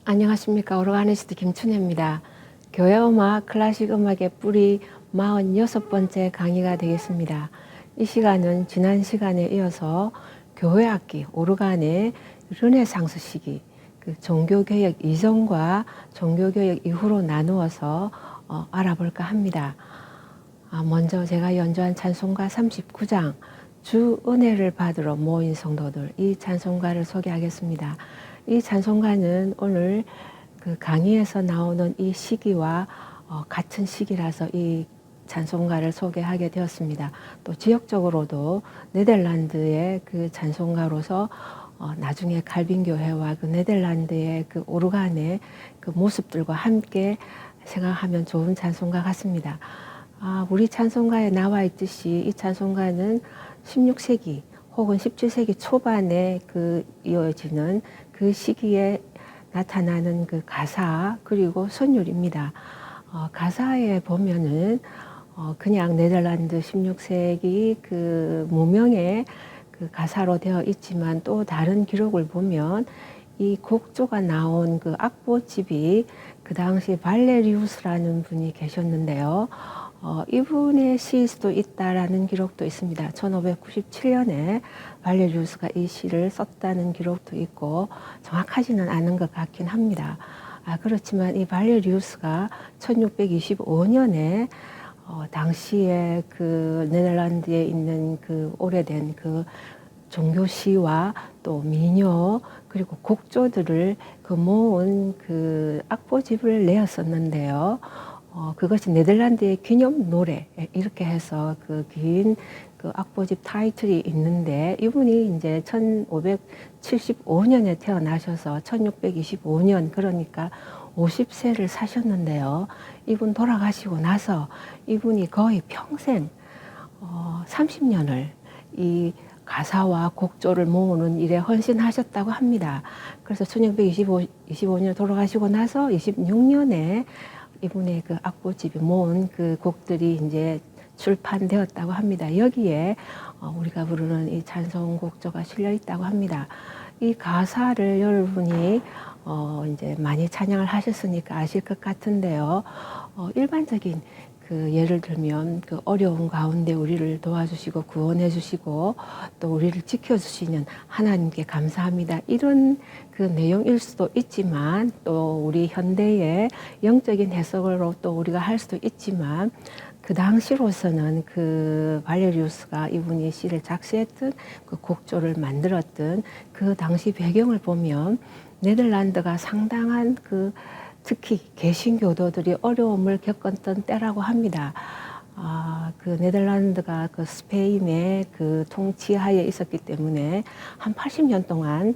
안녕하십니까. 오르가니스트 김춘혜입니다. 교회음악, 클래식 음악의 뿌리 46번째 강의가 되겠습니다. 이 시간은 지난 시간에 이어서 교회악기, 오르간의 르네상스 시기, 종교개혁 이전과 종교개혁 이후로 나누어서 알아볼까 합니다. 먼저 제가 연주한 찬송가 39장, 주 은혜를 받으러 모인 성도들, 이 찬송가를 소개하겠습니다. 이 찬송가는 오늘 그 강의에서 나오는 이 시기와 같은 시기라서 이 찬송가를 소개하게 되었습니다. 또 지역적으로도 네덜란드의 그 찬송가로서 나중에 칼빈교회와 그 네덜란드의 그 오르간의 그 모습들과 함께 생각하면 좋은 찬송가 같습니다. 우리 찬송가에 나와 있듯이 이 찬송가는 16세기 혹은 17세기 초반에 이어지는 그 시기에 나타나는 그 가사 그리고 선율입니다. 가사에 보면은 그냥 네덜란드 16세기 그 무명의 그 가사로 되어 있지만 또 다른 기록을 보면 이 곡조가 나온 그 악보집이 그 당시 발레리우스라는 분이 계셨는데요. 이분의 시일 수도 있다라는 기록도 있습니다. 1597년에 발레리우스가 이 시를 썼다는 기록도 있고 정확하지는 않은 것 같긴 합니다. 그렇지만 이 발레리우스가 1625년에 당시에 그 네덜란드에 있는 그 오래된 그 종교시와 또 민요 그리고 곡조들을 모은 그 악보집을 내었었는데요. 그것이 네덜란드의 기념 노래 이렇게 해서 그 긴 그 악보집 타이틀이 있는데 이분이 이제 1575년에 태어나셔서 1625년 그러니까 50세를 사셨는데요. 이분 돌아가시고 나서 이분이 거의 평생 30년을 이 가사와 곡조를 모으는 일에 헌신하셨다고 합니다. 그래서 1625년에 돌아가시고 나서 26년에 이분의 그 악보집이 모은 그 곡들이 이제 출판되었다고 합니다. 여기에 우리가 부르는 이 찬송 곡조가 실려 있다고 합니다. 이 가사를 여러분이 이제 많이 찬양을 하셨으니까 아실 것 같은데요. 일반적인 예를 들면 그 어려운 가운데 우리를 도와주시고 구원해 주시고 또 우리를 지켜주시는 하나님께 감사합니다. 이런 그 내용일 수도 있지만 또 우리 현대의 영적인 해석으로 또 우리가 할 수도 있지만 그 당시로서는 그 발레리우스가 이분이 시를 작시했던 그 곡조를 만들었던 그 당시 배경을 보면 네덜란드가 상당한 특히 개신교도들이 어려움을 겪었던 때라고 합니다. 그 네덜란드가 그 스페인의 그 통치하에 있었기 때문에 한 80년 동안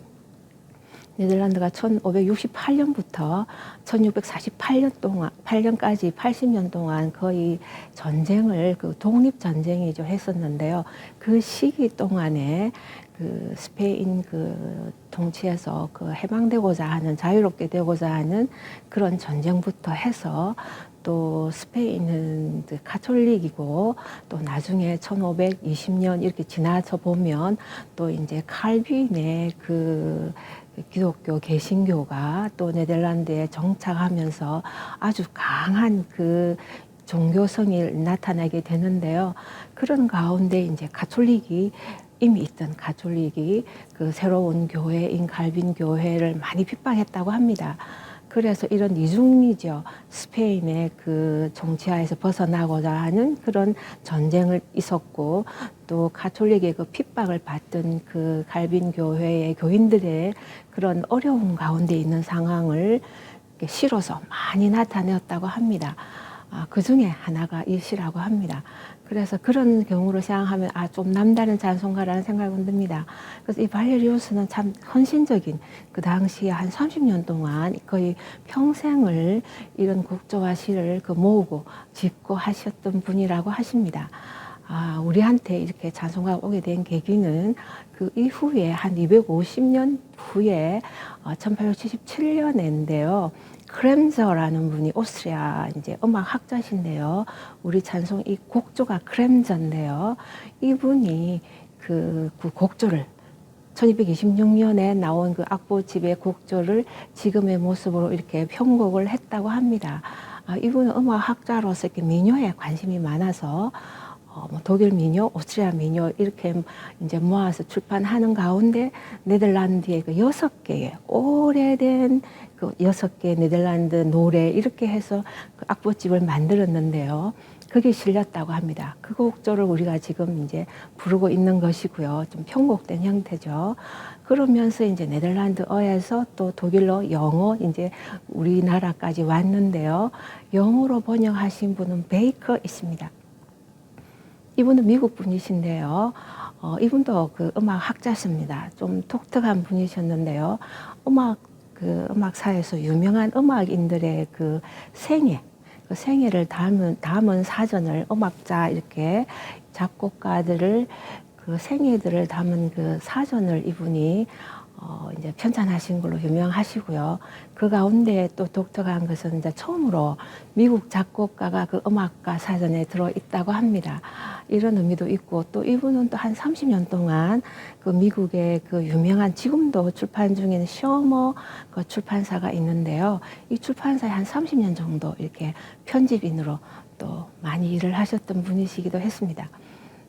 네덜란드가 1568년부터 1648년 동안, 8년까지 80년 동안 거의 전쟁을, 독립전쟁이죠, 했었는데요. 그 시기 동안에 그 스페인 통치에서 해방되고자 하는, 자유롭게 되고자 하는 그런 전쟁부터 해서 또 스페인은 가톨릭이고 또 나중에 1520년 이렇게 지나서 보면 또 이제 칼빈의 기독교 개신교가 또 네덜란드에 정착하면서 아주 강한 종교성이 나타나게 되는데요. 그런 가운데 이제 이미 있던 가톨릭이 새로운 교회인 칼빈 교회를 많이 핍박했다고 합니다. 그래서 이런 이중리죠. 스페인의 정치하에서 벗어나고자 하는 그런 전쟁을 있었고 또 가톨릭의 핍박을 받던 칼빈 교회의 교인들의 그런 어려운 가운데 있는 상황을 시로서 많이 나타내었다고 합니다. 그 중에 하나가 이 시라고 합니다. 그래서 그런 경우로 생각하면 좀 남다른 찬송가라는 생각은 듭니다. 그래서 이 발레리우스는 참 헌신적인 그 당시에 한 30년 동안 거의 평생을 이런 곡조와 시를 모으고 짓고 하셨던 분이라고 하십니다. 우리한테 이렇게 찬송가가 오게 된 계기는 그 이후에 한 250년 후에 1877년인데요. 크렘저라는 분이 오스트리아 이제 음악 학자신데요. 우리 찬송 이 곡조가 크렘저인데요. 이분이 그 곡조를 1226년에 나온 그 악보집의 곡조를 지금의 모습으로 이렇게 편곡을 했다고 합니다. 이분은 음악학자로서 이렇게 민요에 관심이 많아서 뭐 독일 민요, 오스트리아 민요 이렇게 이제 모아서 출판하는 가운데 네덜란드의 그 6개의 오래된 그 6개 네덜란드 노래 이렇게 해서 그 악보집을 만들었는데요. 그게 실렸다고 합니다. 그 곡조를 우리가 지금 이제 부르고 있는 것이고요. 좀 편곡된 형태죠. 그러면서 이제 네덜란드어에서 또 독일어, 영어 이제 우리나라까지 왔는데요. 영어로 번역하신 분은 베이커 있습니다. 이분은 미국 분이신데요. 이분도 그 음악 학자십니다. 좀 독특한 분이셨는데요. 음악사에서 유명한 음악인들의 그 생애, 그 생애를 담은 사전을 음악자 이렇게 작곡가들을 그 생애들을 담은 그 사전을 이분이 이제 편찬하신 걸로 유명하시고요. 그 가운데 또 독특한 것은 이제 처음으로 미국 작곡가가 그 음악가 사전에 들어 있다고 합니다. 이런 의미도 있고 또 이분은 또 한 30년 동안 그 미국의 그 유명한 지금도 출판 중인 셔머 그 출판사가 있는데요. 이 출판사에 한 30년 정도 이렇게 편집인으로 또 많이 일을 하셨던 분이시기도 했습니다.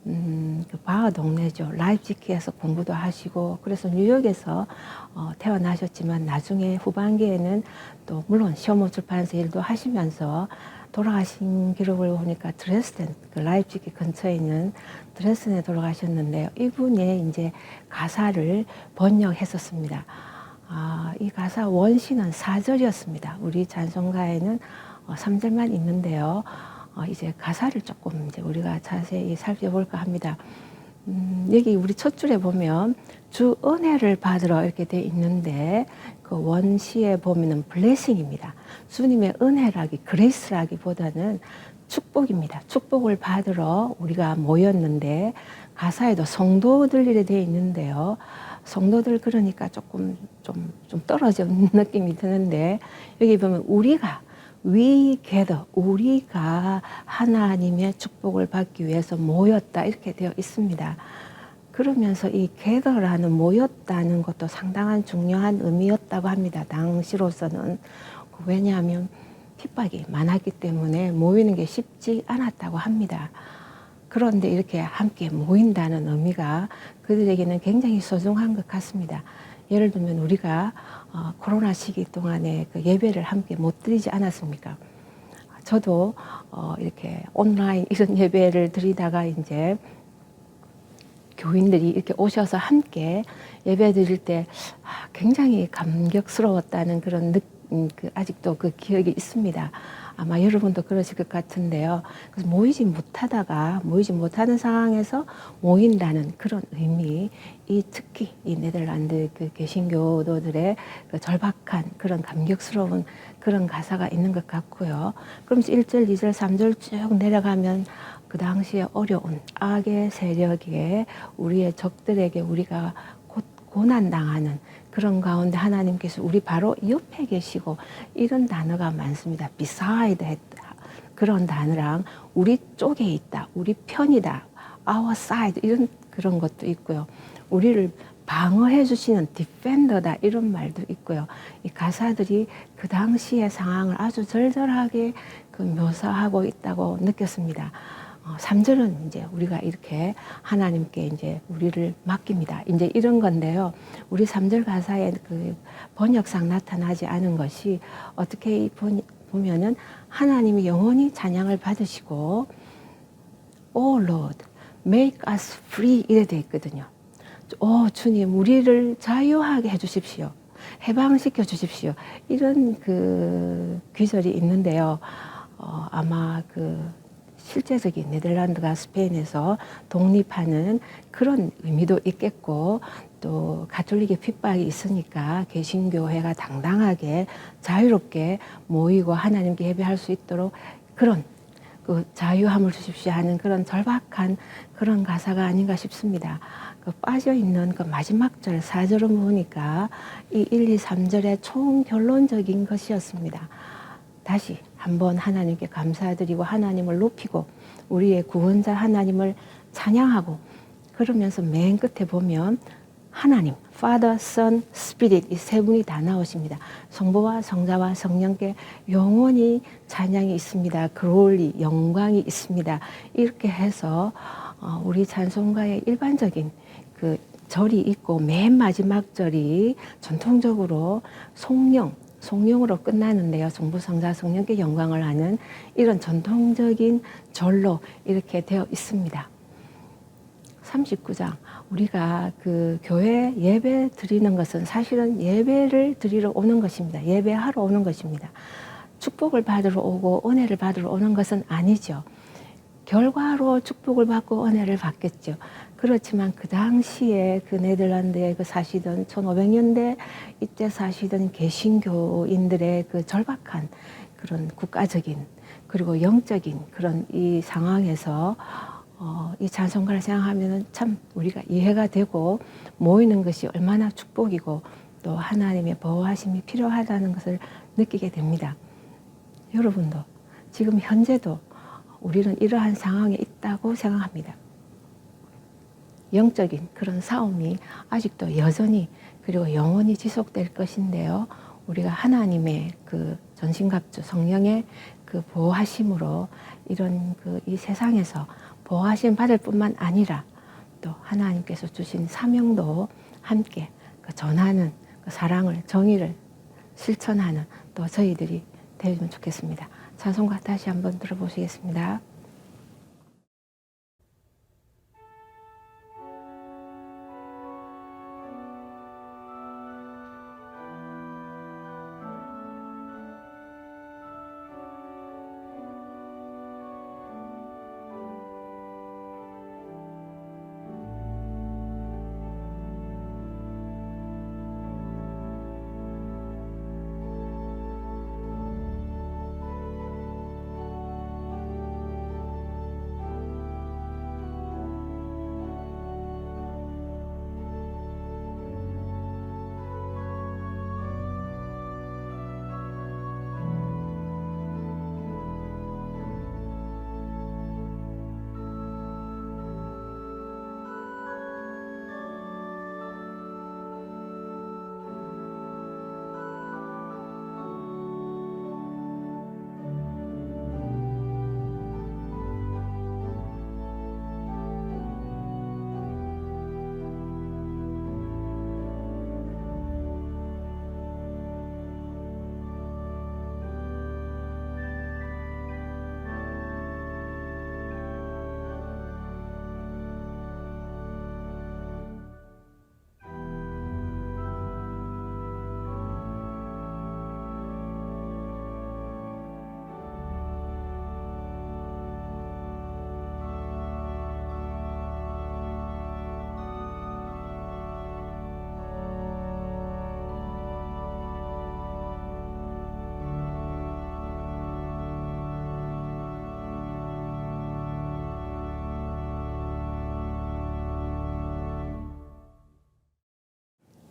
그 바하 동네죠. 라입지히에서 공부도 하시고 그래서 뉴욕에서 태어나셨지만 나중에 후반기에는 또 물론 셔머 출판사 일도 하시면서 돌아가신 기록을 보니까 드레스덴, 그 라입지히 근처에 있는 드레스덴에 돌아가셨는데요. 이분의 이제 가사를 번역했었습니다. 이 가사 원시는 4절이었습니다. 우리 찬송가에는 3절만 있는데요. 이제 가사를 조금 이제 우리가 자세히 살펴볼까 합니다. 여기 우리 첫 줄에 보면 주 은혜를 받으러 이렇게 돼 있는데 그 원시에 보면은 블레싱입니다. 주님의 은혜라기, 그레이스라기보다는 축복입니다. 축복을 받으러 우리가 모였는데 가사에도 성도들이래 돼 있는데요. 성도들 그러니까 조금 좀 떨어진 느낌이 드는데 여기 보면 we gather, 우리가 하나님의 축복을 받기 위해서 모였다 이렇게 되어 있습니다. 그러면서 이 gather라는 모였다는 것도 상당한 중요한 의미였다고 합니다. 당시로서는. 왜냐하면 핍박이 많았기 때문에 모이는 게 쉽지 않았다고 합니다. 그런데 이렇게 함께 모인다는 의미가 그들에게는 굉장히 소중한 것 같습니다. 예를 들면 우리가 코로나 시기 동안에 그 예배를 함께 못 드리지 않았습니까? 저도 이렇게 온라인 이런 예배를 드리다가 이제 교인들이 이렇게 오셔서 함께 예배 드릴 때 굉장히 감격스러웠다는 그런 아직도 그 기억이 있습니다. 아마 여러분도 그러실 것 같은데요. 그래서 모이지 못하는 상황에서 모인다는 그런 의미, 특히 이 네덜란드 그 개신교도들의 그 절박한 그런 감격스러운 그런 가사가 있는 것 같고요. 그럼 1절, 2절, 3절 쭉 내려가면 그 당시에 어려운 악의 세력에 우리의 적들에게 우리가 고난당하는 그런 가운데 하나님께서 우리 바로 옆에 계시고 이런 단어가 많습니다. beside 그런 단어랑 우리 쪽에 있다, 우리 편이다, our side 이런 그런 것도 있고요. 우리를 방어해 주시는 defender다 이런 말도 있고요. 이 가사들이 그 당시의 상황을 아주 절절하게 그 묘사하고 있다고 느꼈습니다. 3절은 이제 우리가 이렇게 하나님께 이제 우리를 맡깁니다. 이제 이런 건데요. 우리 3절 가사에 그 번역상 나타나지 않은 것이 어떻게 보면은 하나님이 영원히 찬양을 받으시고 Oh Lord, make us free 이래 돼 있거든요. 주님, 우리를 자유하게 해주십시오. 해방시켜 주십시오. 이런 그 귀절이 있는데요. 아마 그 실제적인 네덜란드가 스페인에서 독립하는 그런 의미도 있겠고 또 가톨릭의 핍박이 있으니까 개신교회가 당당하게 자유롭게 모이고 하나님께 예배할 수 있도록 그런 그 자유함을 주십시오 하는 그런 절박한 그런 가사가 아닌가 싶습니다. 그 빠져있는 그 마지막 절 4절을 보니까 이 1, 2, 3절의 총결론적인 것이었습니다. 다시 한번 하나님께 감사드리고 하나님을 높이고 우리의 구원자 하나님을 찬양하고 그러면서 맨 끝에 보면 하나님, Father, Son, Spirit 이 세 분이 다 나오십니다. 성부와 성자와 성령께 영원히 찬양이 있습니다. 글로리, 영광이 있습니다. 이렇게 해서 우리 찬송가의 일반적인 그 절이 있고 맨 마지막 절이 전통적으로 송영으로 끝나는데요. 성부, 성자, 성령께 영광을 하는 이런 전통적인 절로 이렇게 되어 있습니다. 39장 우리가 그 교회 예배 드리는 것은 사실은 예배를 드리러 오는 것입니다. 예배하러 오는 것입니다. 축복을 받으러 오고 은혜를 받으러 오는 것은 아니죠. 결과로 축복을 받고 은혜를 받겠죠. 그렇지만 그 당시에 그 네덜란드에 그 사시던 1500년대 이때 사시던 개신교인들의 그 절박한 그런 국가적인 그리고 영적인 그런 이 상황에서 이 찬송가를 생각하면 참 우리가 이해가 되고 모이는 것이 얼마나 축복이고 또 하나님의 보호하심이 필요하다는 것을 느끼게 됩니다. 여러분도 지금 현재도 우리는 이러한 상황에 있다고 생각합니다. 영적인 그런 싸움이 아직도 여전히 그리고 영원히 지속될 것인데요. 우리가 하나님의 그 전신갑주 성령의 그 보호하심으로 이런 그 이 세상에서 보호하심 받을 뿐만 아니라 또 하나님께서 주신 사명도 함께 그 전하는 그 사랑을 정의를 실천하는 또 저희들이 되면 좋겠습니다. 찬송가 다시 한번 들어보시겠습니다.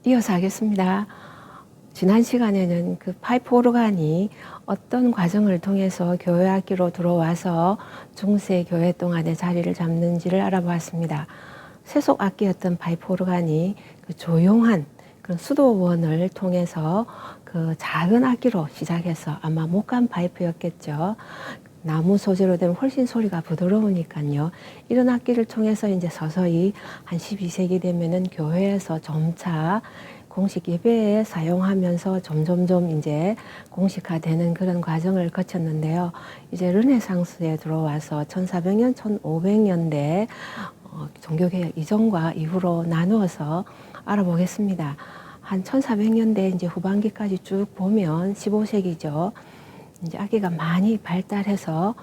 이어서 하겠습니다. 지난 시간에는 그 파이프 오르간이 어떤 과정을 통해서 교회 학기로 들어와서 중세 교회 동안의 자리를 잡는지를 알아보았습니다. 세속 악기였던 파이프 오르간이 그 조용한 그런 수도원을 통해서 그 작은 악기로 시작해서 아마 목간 파이프였겠죠. 나무 소재로 되면 훨씬 소리가 부드러우니까요. 이런 악기를 통해서 이제 서서히 한 12세기 되면은 교회에서 점차 공식 예배에 사용하면서 점점점 이제 공식화되는 그런 과정을 거쳤는데요. 이제 르네상스에 들어와서 1400년, 1500년대 종교개혁 이전과 이후로 나누어서 알아보겠습니다. 한 1400년대 이제 후반기까지 쭉 보면 15세기죠. 이제 악기가 많이 발달해서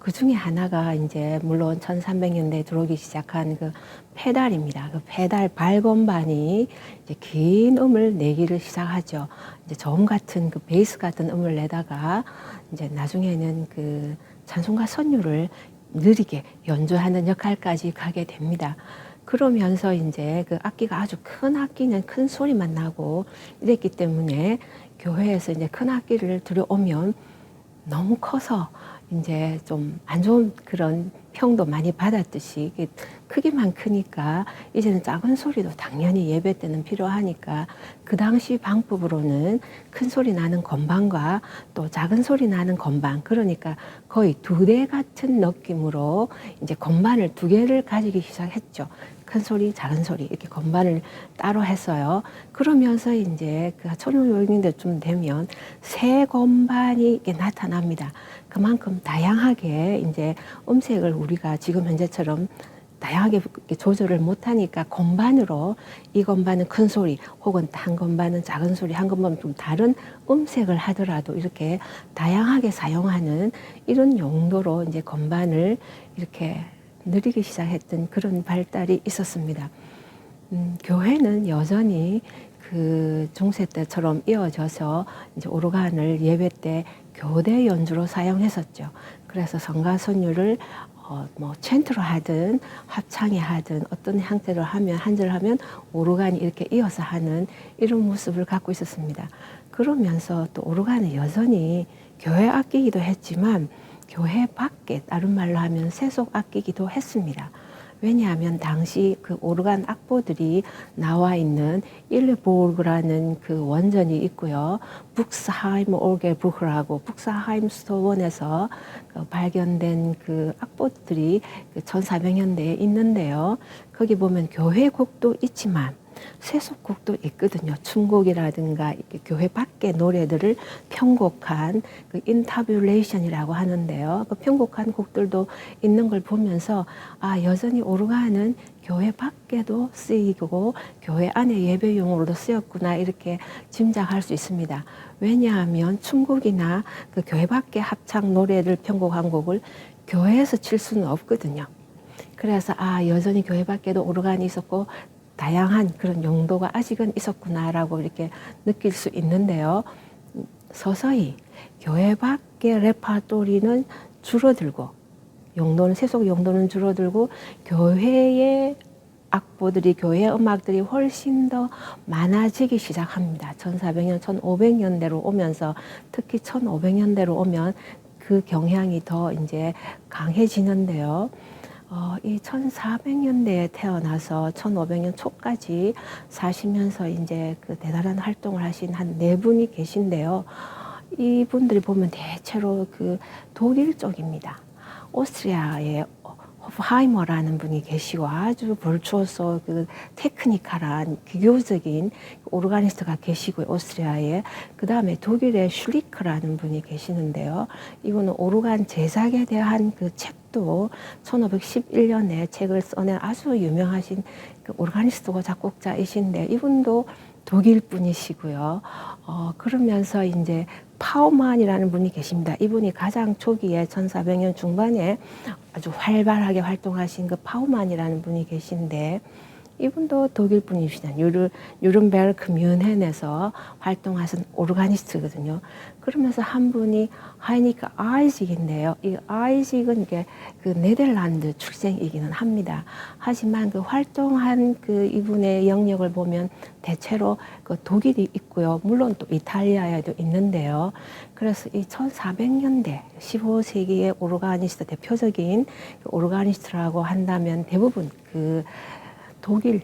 그 중에 하나가 이제 물론 1300년대에 들어오기 시작한 그 페달입니다. 그 페달 발건반이 이제 긴 음을 내기를 시작하죠. 이제 저음 같은 그 베이스 같은 음을 내다가 이제 나중에는 그 찬송가 선율을 느리게 연주하는 역할까지 가게 됩니다. 그러면서 이제 그 악기가 아주 큰 악기는 큰 소리만 나고 이랬기 때문에 교회에서 이제 큰 악기를 들여오면 너무 커서 이제 좀 안 좋은 그런 평도 많이 받았듯이 이게 크기만 크니까 이제는 작은 소리도 당연히 예배 때는 필요하니까 그 당시 방법으로는 큰 소리 나는 건반과 또 작은 소리 나는 건반, 그러니까 거의 두 대 같은 느낌으로 이제 건반을 두 개를 가지기 시작했죠. 큰 소리, 작은 소리 이렇게 건반을 따로 했어요. 그러면서 이제 그 1500년대쯤 되면 새 건반이 이렇게 나타납니다. 그만큼 다양하게 이제 음색을 우리가 지금 현재처럼 다양하게 조절을 못하니까 건반으로 이 건반은 큰 소리 혹은 한 건반은 작은 소리, 한 건반은 좀 다른 음색을 하더라도 이렇게 다양하게 사용하는 이런 용도로 이제 건반을 이렇게 느리기 시작했던 그런 발달이 있었습니다. 교회는 여전히 그 중세 때처럼 이어져서 이제 오르간을 예배 때 교대 연주로 사용했었죠. 그래서 성가 선율을 뭐 챈트로 하든 합창에 하든 어떤 형태로 하면 한 절 하면 오르간이 이렇게 이어서 하는 이런 모습을 갖고 있었습니다. 그러면서 또 오르간은 여전히 교회 악기이기도 했지만 교회 밖에 다른 말로 하면 세속 악기이기도 했습니다. 왜냐하면 당시 그 오르간 악보들이 나와 있는 일레보르그라는 그 원전이 있고요. 북스하임 오르겔부흐라고 북스하임 수도원에서 발견된 그 악보들이 1400년대에 있는데요. 거기 보면 교회 곡도 있지만 세속곡도 있거든요. 춤곡이라든가 교회 밖의 노래들을 편곡한 그 인타뷰레이션이라고 하는데요. 그 편곡한 곡들도 있는 걸 보면서 아, 여전히 오르간은 교회 밖에도 쓰이고 교회 안에 예배용으로도 쓰였구나 이렇게 짐작할 수 있습니다. 왜냐하면 춤곡이나 그 교회 밖의 합창 노래를 편곡한 곡을 교회에서 칠 수는 없거든요. 그래서 아, 여전히 교회 밖에도 오르간이 있었고 다양한 그런 용도가 아직은 있었구나라고 이렇게 느낄 수 있는데요. 서서히 교회 밖의 레파토리는 줄어들고 용도는 세속 용도는 줄어들고 교회의 악보들이 교회 음악들이 훨씬 더 많아지기 시작합니다. 1400년, 1500년대로 오면서 특히 1500년대로 오면 그 경향이 더 이제 강해지는데요. 이 1400년대에 태어나서 1500년 초까지 사시면서 이제 그 대단한 활동을 하신 한 네 분이 계신데요. 이분들이 보면 대체로 그 독일 쪽입니다. 오스트리아의 호프하이머라는 분이 계시고 아주 벌초소 그 테크니컬한 기교적인 오르가니스트가 계시고요. 오스트리아에. 그 다음에 독일의 슐리크라는 분이 계시는데요. 이분은 오르간 제작에 대한 그 책도 1511년에 책을 써낸 아주 유명하신 그 오르가니스트고 작곡자이신데 이분도 독일 분이시고요. 그러면서 이제 파우만이라는 분이 계십니다. 이분이 가장 초기에 1400년 중반에 아주 활발하게 활동하신 그 파우만이라는 분이 계신데 이분도 독일 분이시다. 뉴른베르크 뮌헨에서 활동하신 오르가니스트거든요. 그러면서 한 분이 하이니크 아이직인데요. 이 아이직은 이게 그 네덜란드 출생이기는 합니다. 하지만 그 활동한 그 이분의 영역을 보면 대체로 그 독일이 있고요. 물론 또 이탈리아에도 있는데요. 그래서 이 1400년대 15세기의 오르가니스트 대표적인 그 오르가니스트라고 한다면 대부분 그 독일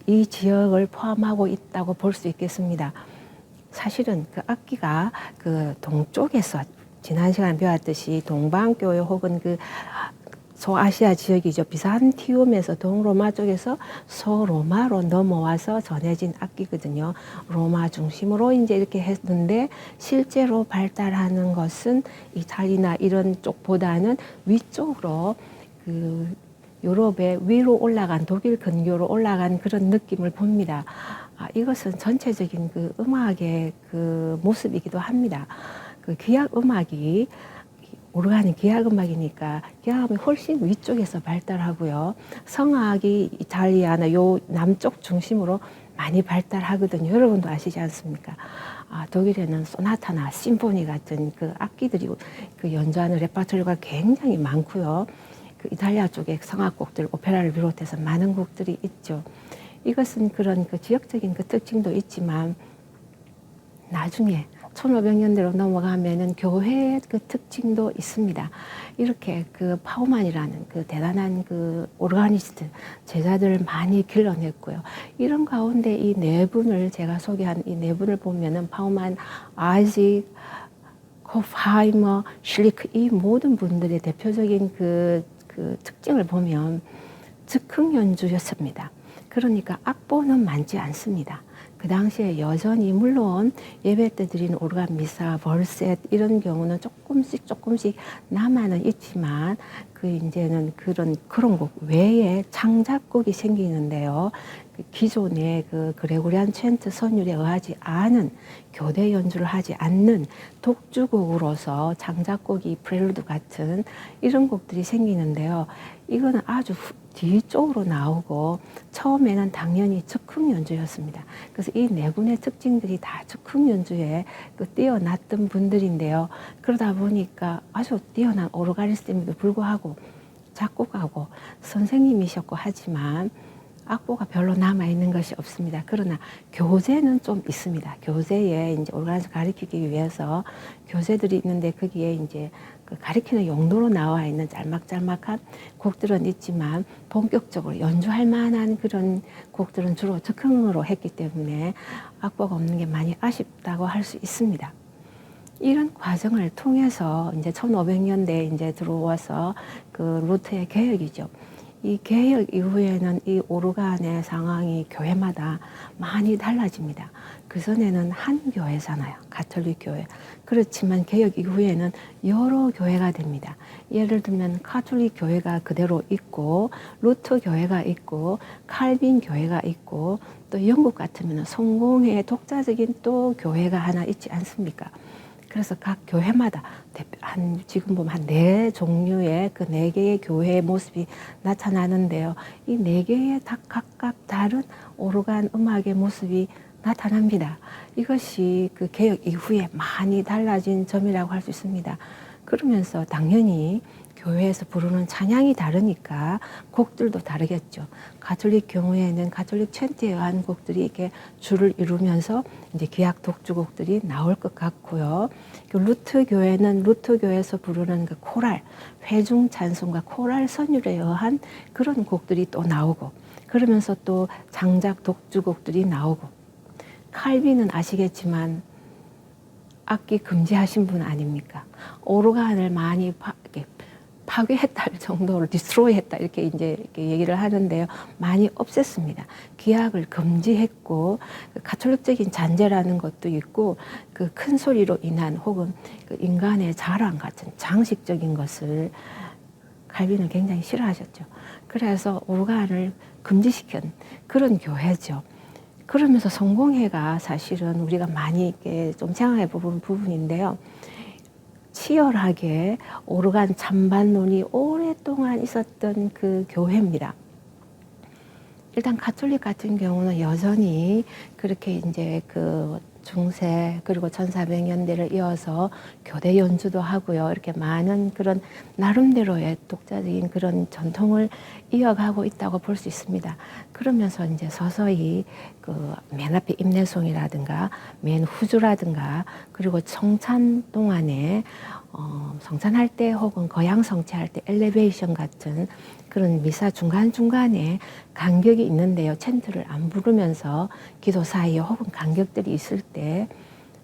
이 지역을 포함하고 있다고 볼 수 있겠습니다. 사실은 그 악기가 그 동쪽에서 지난 시간에 배웠듯이 동방교회 혹은 그 소아시아 지역이죠. 비산티움에서 동로마 쪽에서 소로마로 넘어와서 전해진 악기거든요. 로마 중심으로 이제 이렇게 했는데 실제로 발달하는 것은 이탈리나 이런 쪽보다는 위쪽으로 그 유럽의 위로 올라간 독일 근교로 올라간 그런 느낌을 봅니다. 이것은 전체적인 그 음악의 그 모습이기도 합니다. 그 기악 음악이 오르간이 기악 음악이니까 기악음이 훨씬 위쪽에서 발달하고요. 성악이 이탈리아나 요 남쪽 중심으로 많이 발달하거든요. 여러분도 아시지 않습니까? 독일에는 소나타나 심포니 같은 그 악기들이 그 연주하는 레파토리가 굉장히 많고요. 그 이탈리아 쪽에 성악곡들, 오페라를 비롯해서 많은 곡들이 있죠. 이것은 그런 그 지역적인 그 특징도 있지만 나중에 1500년대로 넘어가면은 교회의 그 특징도 있습니다. 이렇게 그 파우만이라는 그 대단한 그 오르가니스트 제자들을 많이 길러냈고요. 이런 가운데 이 네 분을 제가 소개한 이 네 분을 보면은 파우만, 아이직, 호프하이머, 슐리크 이 모든 분들의 대표적인 그 특징을 보면 즉흥 연주였습니다. 그러니까 악보는 많지 않습니다. 그 당시에 여전히 물론 예배 때 드리는 오르간 미사, 벌셋 이런 경우는 조금씩 남아는 있지만 그 이제는 그런 곡 외에 창작곡이 생기는데요. 그 기존의 그 그레고리안 챈트 선율에 의하지 않은 교대 연주를 하지 않는 독주곡으로서 창작곡이 프렐루드 같은 이런 곡들이 생기는데요. 이거는 아주 뒤쪽으로 나오고 처음에는 당연히 즉흥 연주였습니다. 그래서 이 네 분의 특징들이 다 즉흥 연주에 그 뛰어났던 분들인데요. 그러다 보니까 아주 뛰어난 오르가니스트임에도 불구하고 작곡하고 선생님이셨고 하지만 악보가 별로 남아있는 것이 없습니다. 그러나 교재는 좀 있습니다. 교재에 이제 오르가니스트 가르치기 위해서 교재들이 있는데 거기에 이제 그 가르치는 용도로 나와 있는 짤막짤막한 곡들은 있지만 본격적으로 연주할 만한 그런 곡들은 주로 즉흥으로 했기 때문에 악보가 없는 게 많이 아쉽다고 할 수 있습니다. 이런 과정을 통해서 이제 1500년대에 이제 들어와서 그 루트의 개혁이죠. 이 개혁 이후에는 이 오르간의 상황이 교회마다 많이 달라집니다. 그전에는 한 교회잖아요. 가톨릭 교회. 그렇지만 개혁 이후에는 여러 교회가 됩니다. 예를 들면 가톨릭 교회가 그대로 있고 루터 교회가 있고 칼빈 교회가 있고 또 영국 같으면 성공회의 독자적인 또 교회가 하나 있지 않습니까? 그래서 각 교회마다 지금 보면 한 4종류의 그 4개의 교회의 모습이 나타나는데요. 이 4개의 각각 다른 오르간 음악의 모습이 나타납니다. 이것이 그 개혁 이후에 많이 달라진 점이라고 할 수 있습니다. 그러면서 당연히 교회에서 부르는 찬양이 다르니까 곡들도 다르겠죠. 가톨릭 경우에는 가톨릭 챈트에 의한 곡들이 이렇게 줄을 이루면서 이제 기악 독주곡들이 나올 것 같고요. 루트 교회는 루트 교회에서 부르는 그 코랄, 회중 찬송과 코랄 선율에 의한 그런 곡들이 또 나오고 그러면서 또 장작 독주곡들이 나오고 칼빈은 아시겠지만 악기 금지하신 분 아닙니까? 오르간을 많이 파괴했다 정도로 디스트로이했다 이렇게 얘기를 하는데요. 많이 없앴습니다. 기악을 금지했고 가톨릭적인 잔재라는 것도 있고 그 큰 소리로 인한 혹은 그 인간의 자랑 같은 장식적인 것을 칼빈은 굉장히 싫어하셨죠. 그래서 오르간을 금지시킨 그런 교회죠. 그러면서 성공회가 사실은 우리가 많이 이렇게 좀 생각해 본 부분인데요. 치열하게 오르간 찬반론이 오랫동안 있었던 그 교회입니다. 일단 가톨릭 같은 경우는 여전히 그렇게 이제 그 중세 그리고 1400년대를 이어서 교대 연주도 하고요. 이렇게 많은 그런 나름대로의 독자적인 그런 전통을 이어가고 있다고 볼 수 있습니다. 그러면서 이제 서서히 그 맨 앞에 임내송이라든가 맨 후주라든가 그리고 성찬 동안에 성찬할 때 혹은 거양 성취할 때 엘리베이션 같은 그런 미사 중간중간에 간격이 있는데요. 챈트를 안 부르면서 기도 사이에 혹은 간격들이 있을 때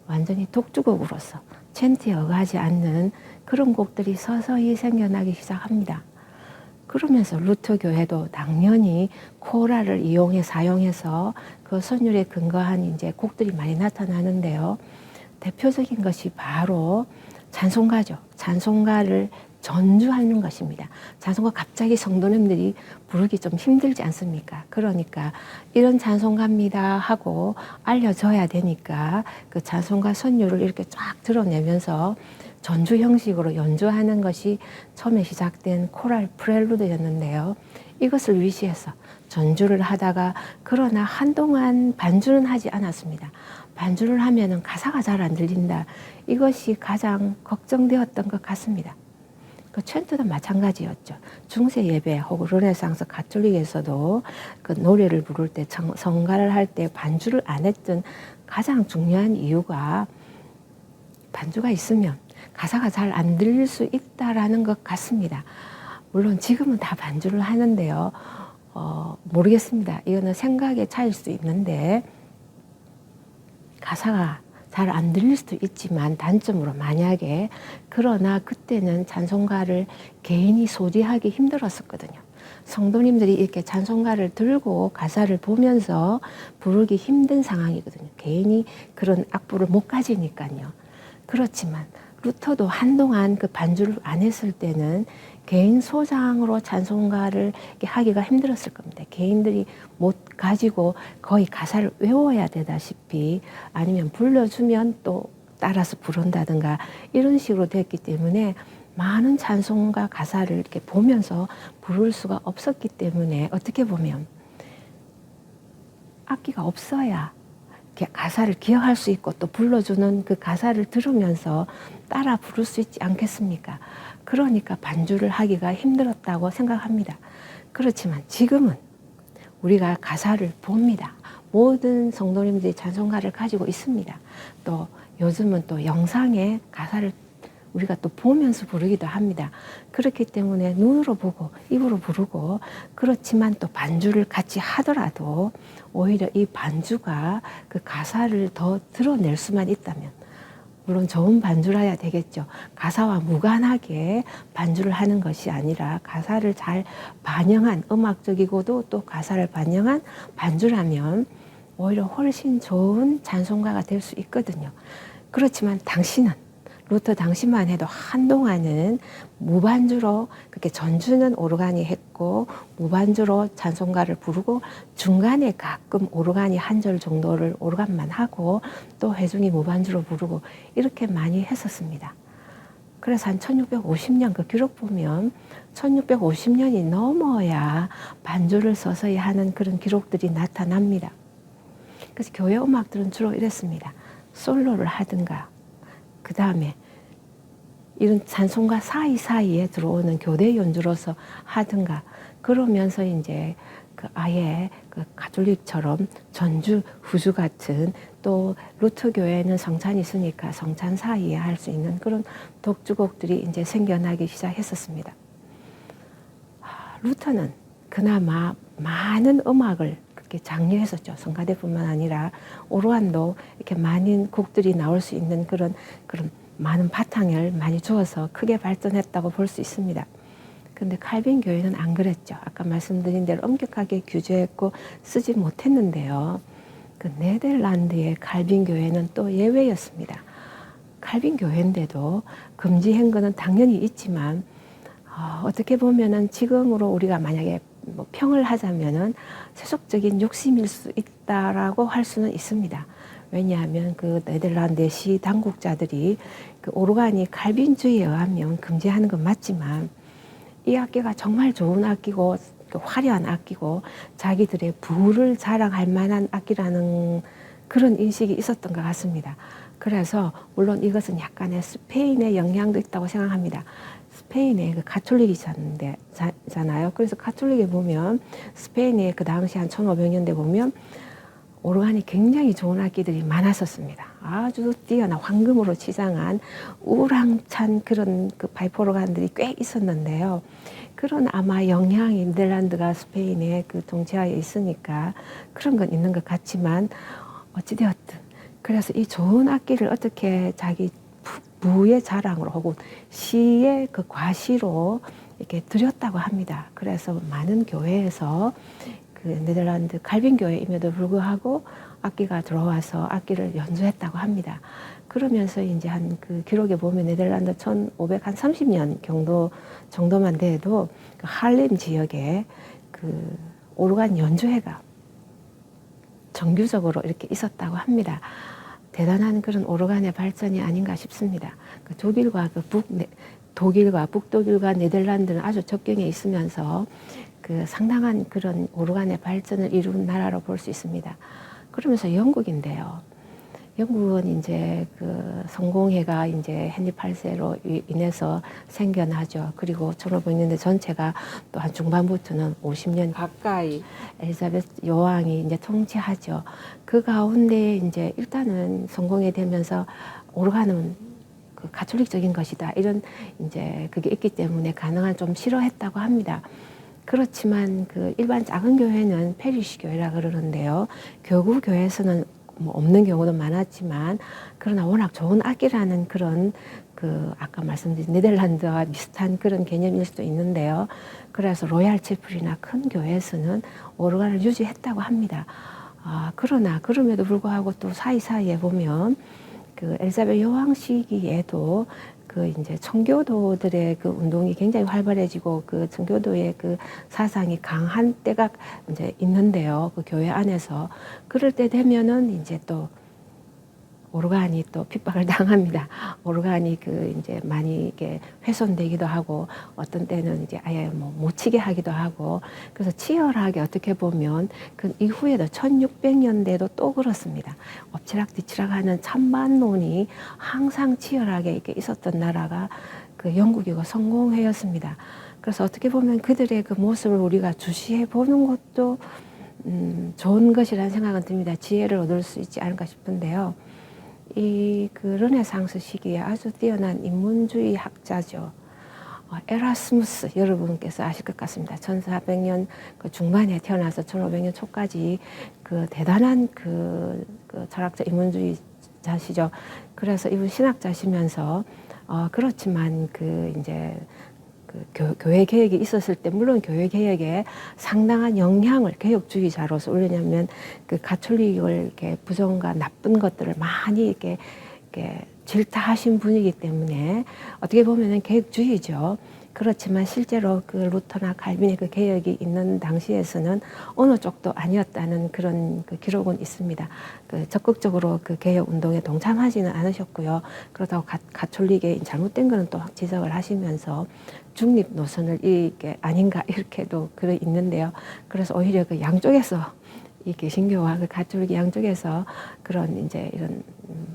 완전히 독주곡으로서 챈트에 어가지 않는 그런 곡들이 서서히 생겨나기 시작합니다. 그러면서 루터 교회도 당연히 코랄을 사용해서 그 선율에 근거한 이제 곡들이 많이 나타나는데요. 대표적인 것이 바로 찬송가죠. 찬송가를 전주하는 것입니다. 찬송가 갑자기 성도님들이 부르기 좀 힘들지 않습니까? 그러니까 이런 찬송가입니다 하고 알려줘야 되니까 그 찬송가 선율을 이렇게 쫙 드러내면서 전주 형식으로 연주하는 것이 처음에 시작된 코랄 프렐루드였는데요. 이것을 위시해서 전주를 하다가 그러나 한동안 반주는 하지 않았습니다. 반주를 하면은 가사가 잘 안 들린다. 이것이 가장 걱정되었던 것 같습니다. 그 챈트도 마찬가지였죠. 중세 예배 혹은 르네상스 가톨릭에서도 그 노래를 부를 때 성가를 할 때 반주를 안 했던 가장 중요한 이유가 반주가 있으면 가사가 잘 안 들릴 수 있다라는 것 같습니다. 물론 지금은 다 반주를 하는데요. 모르겠습니다. 이거는 생각의 차이일 수 있는데 가사가 잘 안 들릴 수도 있지만 단점으로 만약에 그러나 그때는 찬송가를 개인이 소지하기 힘들었었거든요. 성도님들이 이렇게 찬송가를 들고 가사를 보면서 부르기 힘든 상황이거든요. 개인이 그런 악보를 못 가지니까요. 그렇지만 루터도 한동안 그 반주를 안 했을 때는 개인 소장으로 찬송가를 하기가 힘들었을 겁니다. 개인들이 못 가지고 거의 가사를 외워야 되다시피 아니면 불러주면 또 따라서 부른다든가 이런 식으로 됐기 때문에 많은 찬송가 가사를 이렇게 보면서 부를 수가 없었기 때문에 어떻게 보면 악기가 없어야 가사를 기억할 수 있고 또 불러주는 그 가사를 들으면서 따라 부를 수 있지 않겠습니까? 그러니까 반주를 하기가 힘들었다고 생각합니다. 그렇지만 지금은 우리가 가사를 봅니다. 모든 성도님들이 찬송가를 가지고 있습니다. 또 요즘은 또 영상에 가사를 우리가 또 보면서 부르기도 합니다. 그렇기 때문에 눈으로 보고 입으로 부르고 그렇지만 또 반주를 같이 하더라도 오히려 이 반주가 그 가사를 더 드러낼 수만 있다면 물론 좋은 반주를 해야 되겠죠. 가사와 무관하게 반주를 하는 것이 아니라 가사를 잘 반영한 음악적이고도 또 가사를 반영한 반주라면 오히려 훨씬 좋은 찬송가가 될 수 있거든요. 그렇지만 당신은 루터 당시만 해도 한동안은 무반주로 그렇게 전주는 오르간이 했고 무반주로 찬송가를 부르고 중간에 가끔 오르간이 한 절 정도를 오르간만 하고 또 회중이 무반주로 부르고 이렇게 많이 했었습니다. 그래서 한 1650년 그 기록 보면 1650년이 넘어야 반주를 서서히 하는 그런 기록들이 나타납니다. 그래서 교회 음악들은 주로 이랬습니다. 솔로를 하든가 그 다음에 이런 찬송가 사이사이에 들어오는 교대 연주로서 하든가 그러면서 이제 그 아예 그 가톨릭처럼 전주 후주 같은 또 루터 교회는 성찬이 있으니까 성찬 사이에 할 수 있는 그런 독주곡들이 이제 생겨나기 시작했었습니다. 루터는 그나마 많은 음악을 그렇게 장려했었죠. 성가대뿐만 아니라 오르간도 이렇게 많은 곡들이 나올 수 있는 그런 많은 바탕을 많이 주어서 크게 발전했다고 볼 수 있습니다. 근데 칼빈 교회는 안 그랬죠. 아까 말씀드린 대로 엄격하게 규제했고 쓰지 못했는데요. 그 네덜란드의 칼빈 교회는 또 예외였습니다. 칼빈 교회인데도 금지한 거는 당연히 있지만 어떻게 보면은 지금으로 우리가 만약에 뭐 평을 하자면은 세속적인 욕심일 수 있다라고 할 수는 있습니다. 왜냐하면 그 네덜란드의 시 당국자들이 그 오르간이 칼빈주의에 의하면 금지하는 건 맞지만 이 악기가 정말 좋은 악기고 화려한 악기고 자기들의 부를 자랑할 만한 악기라는 그런 인식이 있었던 것 같습니다. 그래서 물론 이것은 약간의 스페인의 영향도 있다고 생각합니다. 스페인의 그 가톨릭이잖아요. 그래서 가톨릭에 보면 스페인의 그 당시 한 1500년대 보면 오르간이 굉장히 좋은 악기들이 많았었습니다. 아주 뛰어난 황금으로 치장한 우랑찬 그런 그 파이프 오르간들이 꽤 있었는데요. 그런 아마 영향이 네덜란드가 스페인의 그 통치하에 있으니까 그런 건 있는 것 같지만 어찌되었든 그래서 이 좋은 악기를 어떻게 자기 부의 자랑으로 혹은 시의 그 과시로 이렇게 드렸다고 합니다. 그래서 많은 교회에서 그 네덜란드 칼빈 교회임에도 불구하고 악기가 들어와서 악기를 연주했다고 합니다. 그러면서 이제 한 그 기록에 보면 네덜란드 1530년 정도만 돼도 그 할렘 지역에 그 오르간 연주회가 정규적으로 이렇게 있었다고 합니다. 대단한 그런 오르간의 발전이 아닌가 싶습니다. 그 독일과 북독일과 네덜란드는 아주 접경에 있으면서 그 상당한 그런 오르간의 발전을 이룬 나라로 볼 수 있습니다. 그러면서 영국인데요. 영국은 이제 그 성공회가 이제 헨리 8세로 인해서 생겨나죠. 그리고 1500년대 전체가 또 한 중반부터는 50년 가까이 엘리자베스 여왕이 이제 통치하죠. 그 가운데 이제 일단은 성공이 되면서 오르간은 그 가톨릭적인 것이다. 이런 이제 그게 있기 때문에 가능한 좀 싫어했다고 합니다. 그렇지만 그 일반 작은 교회는 페리시 교회라 그러는데요. 교구 교회에서는 뭐 없는 경우도 많았지만 그러나 워낙 좋은 악기라는 그런 그 아까 말씀드린 네덜란드와 비슷한 그런 개념일 수도 있는데요. 그래서 로얄 채플이나 큰 교회에서는 오르간을 유지했다고 합니다. 그러나 그럼에도 불구하고 또 사이사이에 보면 그 엘리자베트 여왕 시기에도 그 이제 청교도들의 그 운동이 굉장히 활발해지고 그 청교도의 그 사상이 강한 때가 이제 있는데요. 그 교회 안에서 그럴 때 되면은 이제 또 오르간이 또 핍박을 당합니다. 오르간이 그 이제 많이 이게 훼손되기도 하고 어떤 때는 이제 아예 뭐 못 치게 하기도 하고 그래서 치열하게 어떻게 보면 그 이후에도 1600년대도 또 그렇습니다. 엎치락뒤치락 하는 찬반론이 항상 치열하게 이렇게 있었던 나라가 그 영국이고 성공회였습니다. 그래서 어떻게 보면 그들의 그 모습을 우리가 주시해 보는 것도 좋은 것이라는 생각은 듭니다. 지혜를 얻을 수 있지 않을까 싶은데요. 이 그 르네상스 시기에 아주 뛰어난 인문주의 학자죠. 에라스무스 여러분께서 아실 것 같습니다. 1400년 그 중반에 태어나서 1500년 초까지 그 대단한 그 철학자 인문주의자시죠. 그래서 이분 신학자시면서 그렇지만 그 이제 그 교회 개혁이 있었을 때 물론 교회 개혁에 상당한 영향을 개혁주의자로서 왜냐하면 그 가톨릭을 이렇게 부정과 나쁜 것들을 많이 이렇게 질타하신 분이기 때문에 어떻게 보면은 개혁주의죠. 그렇지만 실제로 그 루터나 칼빈의 그 개혁이 있는 당시에서는 어느 쪽도 아니었다는 그런 그 기록은 있습니다. 그 적극적으로 그 개혁 운동에 동참하지는 않으셨고요. 그렇다고 가톨릭의 잘못된 거는 또 지적을 하시면서 중립 노선을 이게 아닌가 이렇게도 글이 있는데요. 그래서 오히려 그 양쪽에서 이 개신교와 그 가톨릭 양쪽에서 그런 이제 이런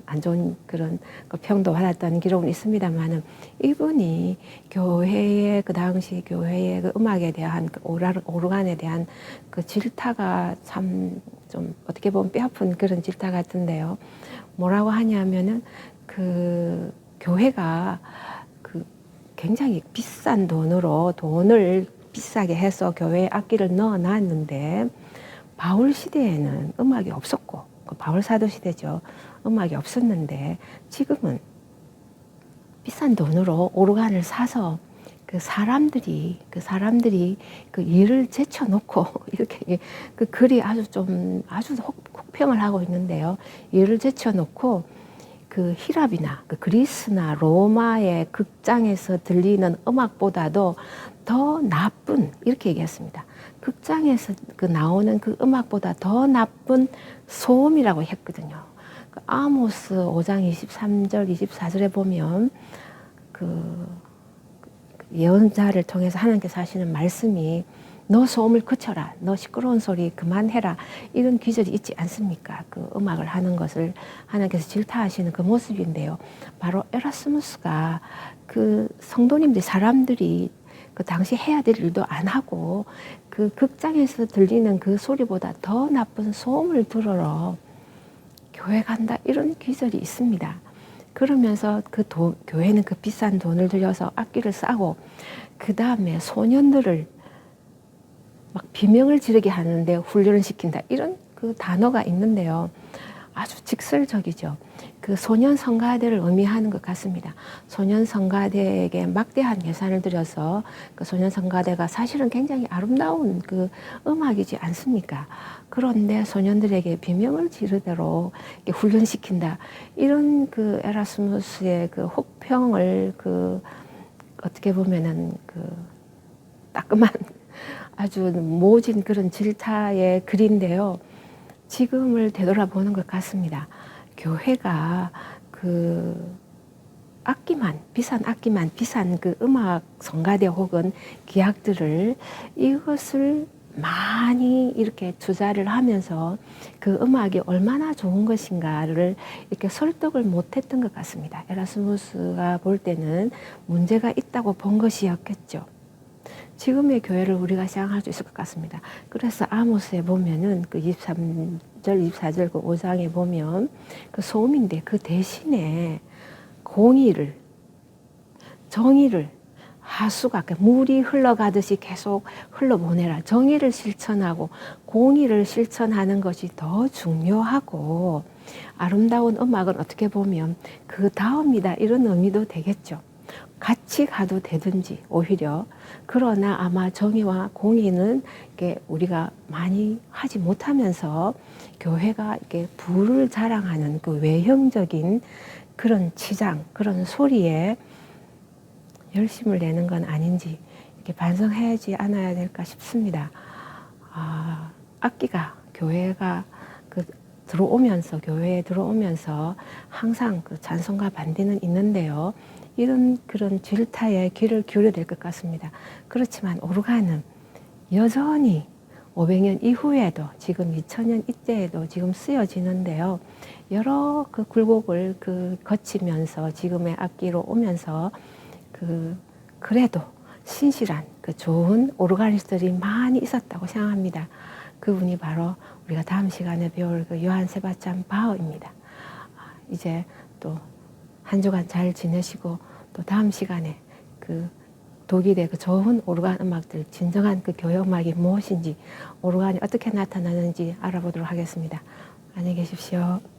안 좋은 그런 그 평도 받았다는 기록은 있습니다만은 이분이 교회의 그 당시 교회의 그 음악에 대한 그 오르간에 대한 그 질타가 참 좀 어떻게 보면 뼈아픈 그런 질타 같은데요. 뭐라고 하냐면은 그 교회가 그 굉장히 비싼 돈을 비싸게 해서 교회에 악기를 넣어 놨는데 바울 시대에는 음악이 없었고 그 바울 사도 시대죠. 음악이 없었는데 지금은 비싼 돈으로 오르간을 사서 그 사람들이 그 일을 제쳐놓고 이렇게 그 글이 아주 혹평을 하고 있는데요. 일을 제쳐놓고 그 히랍이나 그 그리스나 로마의 극장에서 들리는 음악보다도 더 나쁜 이렇게 얘기했습니다. 극장에서 그 나오는 그 음악보다 더 나쁜 소음이라고 했거든요. 그 아모스 5장 23절 24절에 보면 그 예언자를 통해서 하나님께서 하시는 말씀이 너 소음을 그쳐라. 너 시끄러운 소리 그만해라. 이런 기절이 있지 않습니까? 그 음악을 하는 것을 하나님께서 질타하시는 그 모습인데요. 바로 에라스무스가 그 성도님들 사람들이 그 당시 해야 될 일도 안 하고 그 극장에서 들리는 그 소리보다 더 나쁜 소음을 들으러 교회 간다 이런 기절이 있습니다. 그러면서 교회는 그 비싼 돈을 들여서 악기를 싸고 그 다음에 소년들을 막 비명을 지르게 하는데 훈련을 시킨다 이런 그 단어가 있는데요. 아주 직설적이죠. 그 소년 성가대를 의미하는 것 같습니다. 소년 성가대에게 막대한 예산을 들여서 그 소년 성가대가 사실은 굉장히 아름다운 그 음악이지 않습니까? 그런데 소년들에게 비명을 지르도록 훈련시킨다. 이런 그 에라스무스의 그 혹평을 그 어떻게 보면은 그 따끔한 아주 모진 그런 질타의 글인데요. 지금을 되돌아보는 것 같습니다. 교회가 그 비싼 그 음악 성가대 혹은 기악들을 이것을 많이 이렇게 투자를 하면서 그 음악이 얼마나 좋은 것인가를 이렇게 설득을 못했던 것 같습니다. 에라스무스가 볼 때는 문제가 있다고 본 것이었겠죠. 지금의 교회를 우리가 시작할 수 있을 것 같습니다. 그래서 아모스에 보면은 그 23절, 24절 그 5장에 보면 그 소음인데 그 대신에 공의를, 정의를 하수가 물이 흘러가듯이 계속 흘러보내라. 정의를 실천하고 공의를 실천하는 것이 더 중요하고, 아름다운 음악은 어떻게 보면 그 다음이다 이런 의미도 되겠죠. 같이 가도 되든지 오히려. 그러나 아마 정의와 공의는 이렇게 우리가 많이 하지 못하면서 교회가 이렇게 부를 자랑하는 그 외형적인 그런 치장, 그런 소리에 열심을 내는 건 아닌지 이렇게 반성하지 않아야 될까 싶습니다. 악기가 교회가 교회에 들어오면서 항상 그 찬송과 반대는 있는데요. 이런 그런 질타에 귀를 기울여야 될 것 같습니다. 그렇지만 오르간은 여전히 500년 이후에도 지금 2000년 이때에도 지금 쓰여지는데요. 여러 그 굴곡을 거치면서 지금의 악기로 오면서 그래도 신실한 그 좋은 오르가니스트들이 많이 있었다고 생각합니다. 그분이 바로 우리가 다음 시간에 배울 그 요한 세바스찬 바흐입니다. 이제 또 한 주간 잘 지내시고 또 다음 시간에 그 독일의 그 좋은 오르간 음악들, 진정한 그 교회 음악이 무엇인지, 오르간이 어떻게 나타나는지 알아보도록 하겠습니다. 안녕히 계십시오.